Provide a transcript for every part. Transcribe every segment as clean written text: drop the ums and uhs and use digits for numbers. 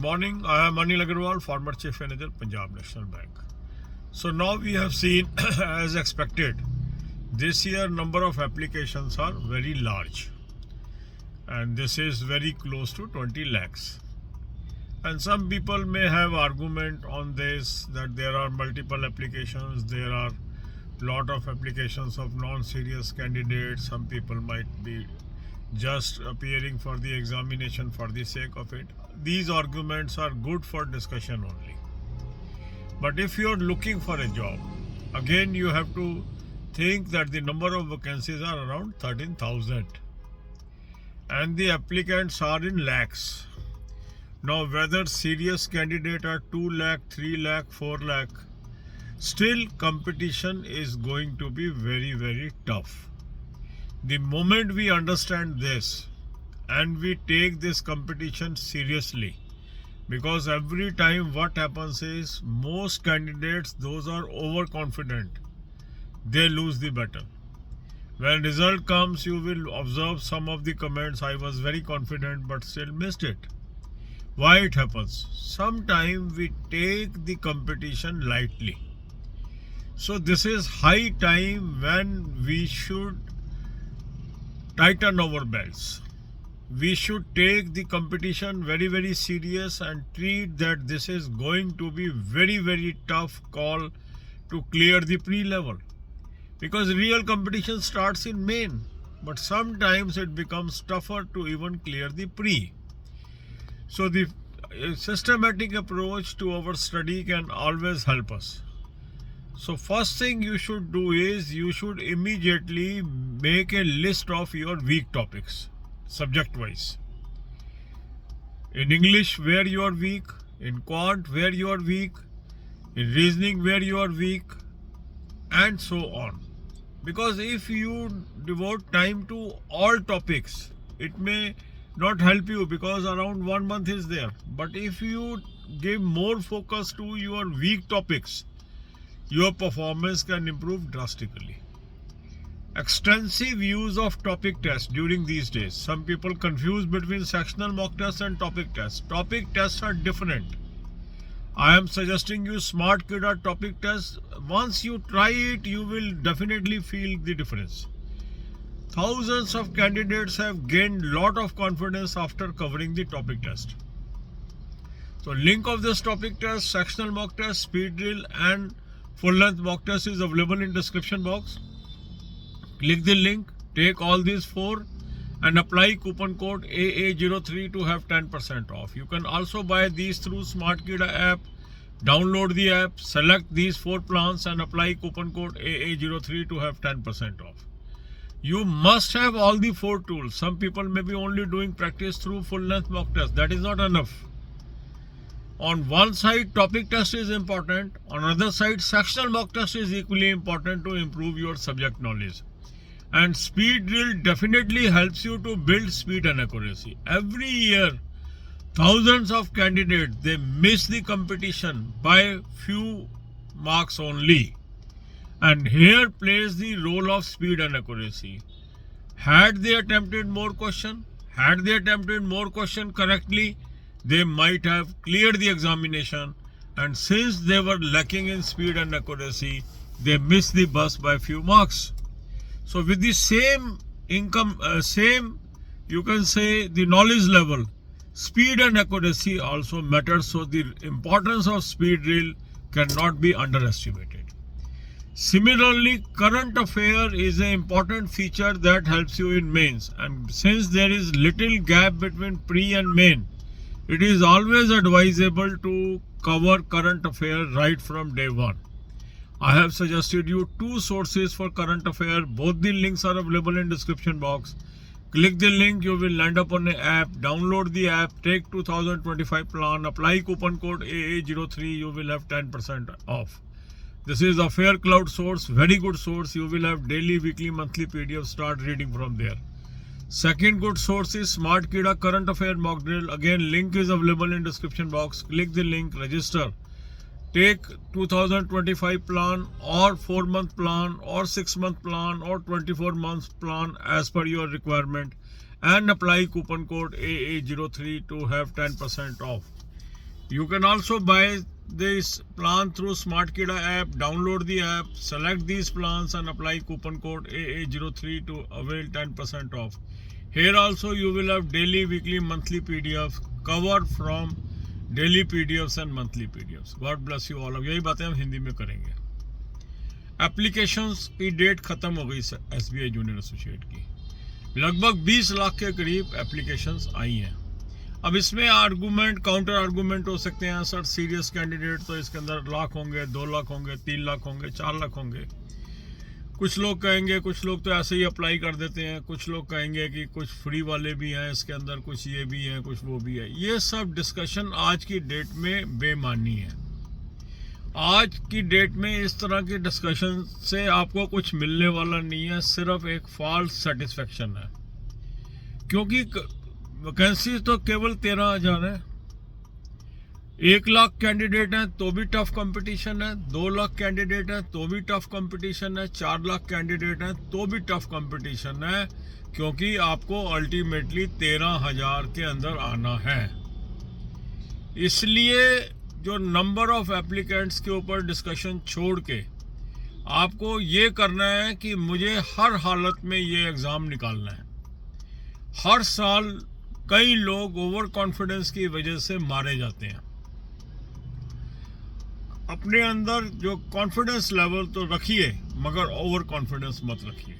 Morning, I am Anil Agarwal, former Chief Manager, Punjab National Bank. So now we have seen, as expected, this year number of applications are very large, and this is very close to 20 lakhs. And some people may have argument on this that there are multiple applications, there are lot of applications of non-serious candidates. Some people might be just appearing for the examination for the sake of it. These arguments are good for discussion only. But if you are looking for a job, again you have to think that the number of vacancies are around 13,000 and the applicants are in lakhs. Now whether serious candidate are 2 lakh, 3 lakh, 4 lakh, still competition is going to be very, very tough. The moment we understand this and we take this competition seriously, because every time what happens is most candidates, those are overconfident, they lose the battle. When result comes, you will observe some of the comments, I was very confident but still missed it. Why it happens? Sometimes we take the competition lightly. So this is high time when we should tighten our belts. We should take the competition very, very serious and treat that this is going to be very, very tough call to clear the pre-level. Because real competition starts in main, but sometimes it becomes tougher to even clear the pre. So the systematic approach to our study can always help us. So first thing you should do is you should immediately make a list of your weak topics, subject wise. In English where you are weak, in quant where you are weak, in reasoning where you are weak, and so on. Because if you devote time to all topics, it may not help you because around 1 month is there. But if you give more focus to your weak topics, your performance can improve drastically. Extensive use of topic tests during these days. Some people confuse between sectional mock tests and topic tests. Topic tests are different. I am suggesting you SmartKida topic test. Once you try it, you will definitely feel the difference. Thousands of candidates have gained lot of confidence after covering the topic test. So link of this topic test, sectional mock test, speed drill and full length mock test is available in description box. Click the link, take all these 4 and apply coupon code AA03 to have 10% off. You can also buy these through SmartKida app. Download the app, select these 4 plans and apply coupon code AA03 to have 10% off. You must have all the 4 tools. Some people may be only doing practice through full length mock test. That is not enough. On one side, topic test is important. On another side, sectional mock test is equally important to improve your subject knowledge. And speed drill definitely helps you to build speed and accuracy. Every year, thousands of candidates, they miss the competition by few marks only. And here plays the role of speed and accuracy. Had they attempted more question correctly, they might have cleared the examination, and since they were lacking in speed and accuracy, they missed the bus by few marks. So with the same you can say the knowledge level, speed and accuracy also matters. So the importance of speed drill cannot be underestimated. Similarly, current affair is an important feature that helps you in mains, and since there is little gap between pre and main, it is always advisable to cover current affair right from day 1. I have suggested you 2 sources for current affair. Both the links are available in description box. Click the link, you will land up on an app. Download the app, take 2025 plan, apply coupon code AA03, you will have 10% off. This is Affair Cloud source, very good source. You will have daily, weekly, monthly PDF. Start reading from there. Second good source is SmartKida current affair mock drill. Again, link is available in description box. Click the link, register. Take 2025 plan or 4-month plan or 6-month plan or 24 months plan as per your requirement and apply coupon code AA03 to have 10% off. You can also buy this plan through SmartKida app. Download the app, select these plans and apply coupon code AA03 to avail 10% off. Here also you will have daily, weekly, monthly PDFs covered from daily PDFs and monthly PDFs. God bless you all. अब यही बातें हम हिंदी में करेंगे. Applications की date खत्म हो गई SBI जूनियर एसोसिएट की. लगभग 20 लाख के करीब एप्लीकेशंस आई हैं. अब इसमें आर्गूमेंट, काउंटर आर्गूमेंट हो सकते हैं. सर सीरियस कैंडिडेट तो इसके अंदर लाख होंगे, 2 लाख होंगे, 3 लाख होंगे, 4 लाख होंगे. कुछ लोग कहेंगे, कुछ लोग तो ऐसे ही अप्लाई कर देते हैं. कुछ लोग कहेंगे कि कुछ फ्री वाले भी हैं इसके अंदर, कुछ ये भी हैं, कुछ वो भी है. ये सब डिस्कशन आज की डेट में बेमानी है. आज की डेट में इस तरह के डिस्कशन से आपको कुछ मिलने वाला नहीं है. सिर्फ एक फॉल्स सेटिस्फेक्शन है. क्योंकि वैकेंसी तो केवल 13,000 है. 1 लाख कैंडिडेट हैं तो भी टफ कंपटीशन है. 2 लाख कैंडिडेट हैं तो भी टफ कंपटीशन है. 4 लाख कैंडिडेट हैं तो भी टफ कंपटीशन है. क्योंकि आपको अल्टीमेटली 13,000 के अंदर आना है. इसलिए जो नंबर ऑफ एप्लीकेंट्स के ऊपर डिस्कशन छोड़ के आपको ये करना है कि मुझे हर हालत में ये एग्ज़ाम निकालना है. हर साल कई लोग ओवर कॉन्फिडेंस की वजह से मारे जाते हैं. अपने अंदर जो कॉन्फिडेंस लेवल तो रखिए, मगर ओवर कॉन्फिडेंस मत रखिए.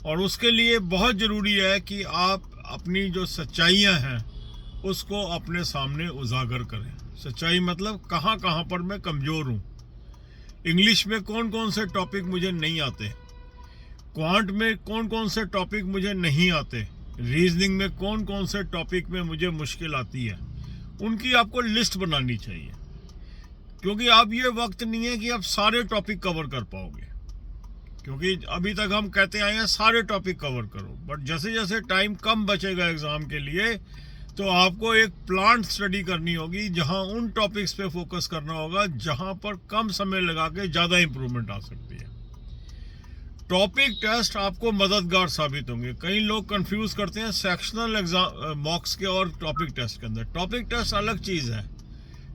और उसके लिए बहुत ज़रूरी है कि आप अपनी जो सच्चाइयाँ हैं उसको अपने सामने उजागर करें. सच्चाई मतलब कहाँ कहाँ पर मैं कमज़ोर हूँ. इंग्लिश में कौन कौन से टॉपिक मुझे नहीं आते, क्वांट में कौन कौन से टॉपिक मुझे नहीं आते, रीजनिंग में कौन कौन से टॉपिक में मुझे मुश्किल आती है. उनकी आपको लिस्ट बनानी चाहिए. क्योंकि अब ये वक्त नहीं है कि आप सारे टॉपिक कवर कर पाओगे. क्योंकि अभी तक हम कहते आए हैं सारे टॉपिक कवर करो, बट जैसे जैसे टाइम कम बचेगा एग्ज़ाम के लिए तो आपको एक प्लान स्टडी करनी होगी, जहां उन टॉपिक्स पे फोकस करना होगा जहां पर कम समय लगा के ज़्यादा इंप्रूवमेंट आ सकती है. टॉपिक टेस्ट आपको मददगार साबित होंगे. कई लोग कंफ्यूज करते हैं सेक्शनल एग्जाम मॉक्स के और टॉपिक टेस्ट के अंदर. टॉपिक टेस्ट अलग चीज़ है,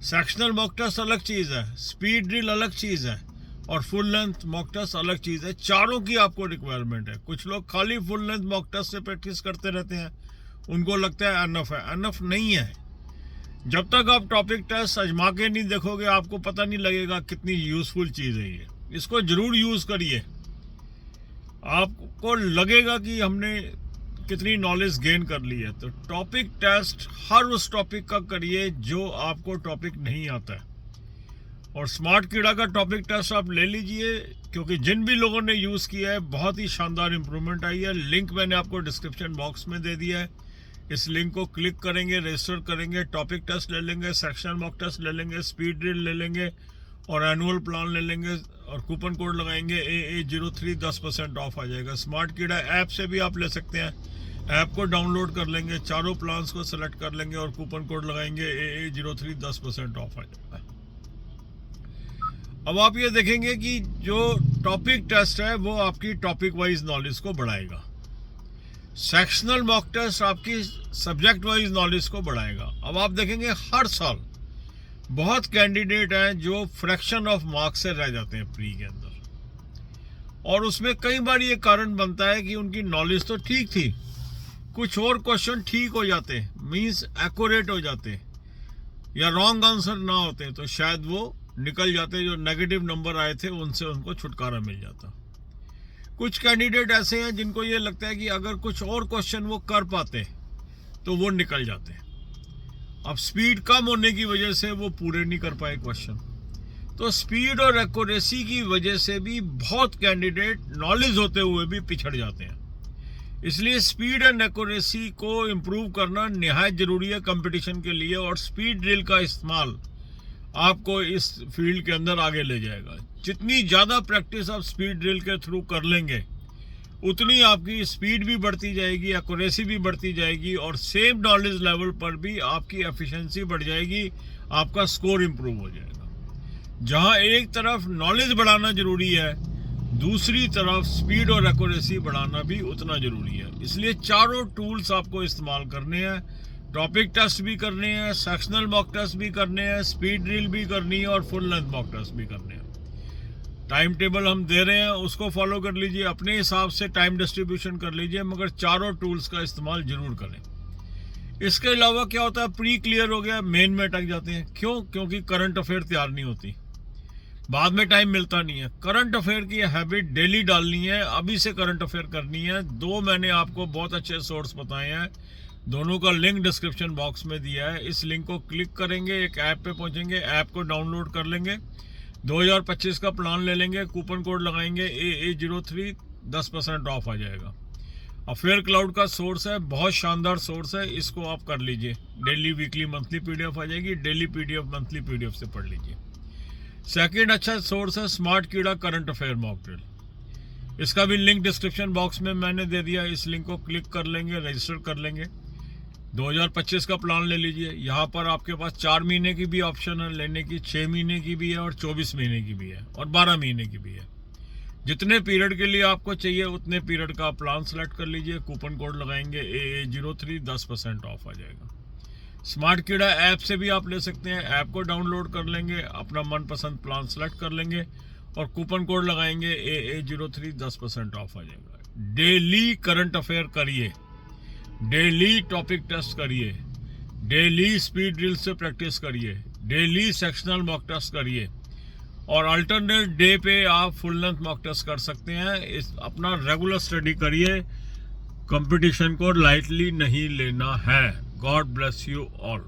सेक्शनल मॉक टेस्ट अलग चीज़ है, स्पीड ड्रिल अलग चीज़ है और फुल लेंथ मॉक टेस्ट अलग चीज़ है. चारों की आपको रिक्वायरमेंट है. कुछ लोग खाली फुल लेंथ मॉक टेस्ट से प्रैक्टिस करते रहते हैं, उनको लगता है अनफ है. अनफ नहीं है. जब तक आप टॉपिक टेस्ट आजमा के नहीं देखोगे आपको पता नहीं लगेगा कितनी यूज़फुल चीज़ है ये. इसको ज़रूर यूज़ करिए. आपको लगेगा कि हमने कितनी नॉलेज गेन कर ली है. तो टॉपिक टेस्ट हर उस टॉपिक का करिए जो आपको टॉपिक नहीं आता है. और SmartKida का टॉपिक टेस्ट आप ले लीजिए, क्योंकि जिन भी लोगों ने यूज़ किया है बहुत ही शानदार इंप्रूवमेंट आई है. लिंक मैंने आपको डिस्क्रिप्शन बॉक्स में दे दिया है. इस लिंक को क्लिक करेंगे, रजिस्टर करेंगे, टॉपिक टेस्ट ले लेंगे, सेक्शन मॉक टेस्ट ले लेंगे, स्पीड ड्रिल ले लेंगे और एनुअल प्लान ले लेंगे और कूपन कोड लगाएंगे AA03. 10% ऑफ आ जाएगा. SmartKida ऐप से भी आप ले सकते हैं. ऐप को डाउनलोड कर लेंगे, चारों प्लान्स को सेलेक्ट कर लेंगे और कूपन कोड लगाएंगे AA03. 10% ऑफ आ जाएगा. अब आप ये देखेंगे कि जो टॉपिक टेस्ट है वो आपकी टॉपिक वाइज नॉलेज को बढ़ाएगा. सेक्शनल मॉक टेस्ट आपकी सब्जेक्ट वाइज नॉलेज को बढ़ाएगा. अब आप देखेंगे हर साल बहुत कैंडिडेट हैं जो फ्रैक्शन ऑफ मार्क्स से रह जाते हैं प्री के अंदर. और उसमें कई बार ये कारण बनता है कि उनकी नॉलेज तो ठीक थी, कुछ और क्वेश्चन ठीक हो जाते, मीन्स एक्यूरेट हो जाते, या रॉन्ग आंसर ना होते तो शायद वो निकल जाते. जो नेगेटिव नंबर आए थे उनसे उनको छुटकारा मिल जाता. कुछ कैंडिडेट ऐसे हैं जिनको ये लगता है कि अगर कुछ और क्वेश्चन वो कर पाते तो वो निकल जाते. अब स्पीड कम होने की वजह से वो पूरे नहीं कर पाए क्वेश्चन. तो स्पीड और एक्यूरेसी की वजह से भी बहुत कैंडिडेट नॉलेज होते हुए भी पिछड़ जाते हैं. इसलिए स्पीड एंड एक्यूरेसी को इम्प्रूव करना निहायत ज़रूरी है कंपटीशन के लिए. और स्पीड ड्रिल का इस्तेमाल आपको इस फील्ड के अंदर आगे ले जाएगा. जितनी ज़्यादा प्रैक्टिस आप स्पीड ड्रिल के थ्रू कर लेंगे उतनी आपकी स्पीड भी बढ़ती जाएगी, एक्यूरेसी भी बढ़ती जाएगी और सेम नॉलेज लेवल पर भी आपकी एफिशिएंसी बढ़ जाएगी, आपका स्कोर इम्प्रूव हो जाएगा. जहां एक तरफ नॉलेज बढ़ाना ज़रूरी है, दूसरी तरफ स्पीड और एक्यूरेसी बढ़ाना भी उतना ज़रूरी है. इसलिए चारों टूल्स आपको इस्तेमाल करने हैं. टॉपिक टेस्ट भी करने हैं, सेक्शनल मॉक टेस्ट भी करने हैं, स्पीड ड्रिल भी करनी है और फुल लेंथ मॉक टेस्ट भी करने हैं। टाइम टेबल हम दे रहे हैं, उसको फॉलो कर लीजिए, अपने हिसाब से टाइम डिस्ट्रीब्यूशन कर लीजिए, मगर चारों टूल्स का इस्तेमाल जरूर करें। इसके अलावा क्या होता है, प्री क्लियर हो गया, मेन में अटक जाते हैं। क्यों? क्योंकि करंट अफेयर तैयार नहीं होती, बाद में टाइम मिलता नहीं है। करंट अफेयर की हैबिट डेली डालनी है, अभी से करंट अफेयर करनी है। दो मैंने आपको बहुत अच्छे सोर्स बताए हैं, दोनों का लिंक डिस्क्रिप्शन बॉक्स में दिया है। इस लिंक को क्लिक करेंगे, एक ऐप पे पहुंचेंगे, ऐप को डाउनलोड कर लेंगे, 2025 का प्लान ले लेंगे, कूपन कोड लगाएंगे AA03, 10% ऑफ आ जाएगा। अफेयर क्लाउड का सोर्स है, बहुत शानदार सोर्स है, इसको आप कर लीजिए। डेली, वीकली, मंथली PDF आ जाएगी, डेली PDF, मंथली PDF से पढ़ लीजिए। सेकंड अच्छा सोर्स है स्मार्ट कीड़ा करंट अफेयर मॉक ड्रिल, इसका भी लिंक डिस्क्रिप्शन बॉक्स में मैंने दे दिया। इस लिंक को क्लिक कर लेंगे, रजिस्टर कर लेंगे, 2025 का प्लान ले लीजिए। यहाँ पर आपके पास 4 महीने की भी ऑप्शन है लेने की, 6 महीने की भी है और 24 महीने की भी है और 12 महीने की भी है। जितने पीरियड के लिए आपको चाहिए उतने पीरियड का प्लान सेलेक्ट कर लीजिए, कूपन कोड लगाएंगे AA03, 10% ऑफ आ जाएगा। स्मार्ट कीड़ा ऐप से भी आप ले सकते हैं, ऐप को डाउनलोड कर लेंगे, अपना मनपसंद प्लान सेलेक्ट कर लेंगे और कूपन कोड लगाएंगे AA03, 10% ऑफ आ जाएगा। डेली करंट अफेयर करिए, डेली टॉपिक टेस्ट करिए, डेली स्पीड ड्रिल से प्रैक्टिस करिए, डेली सेक्शनल मॉक टेस्ट करिए और अल्टरनेट डे पे आप फुल लेंथ मॉक टेस्ट कर सकते हैं। इस अपना रेगुलर स्टडी करिए, कंपटीशन को लाइटली नहीं लेना है। God bless you all.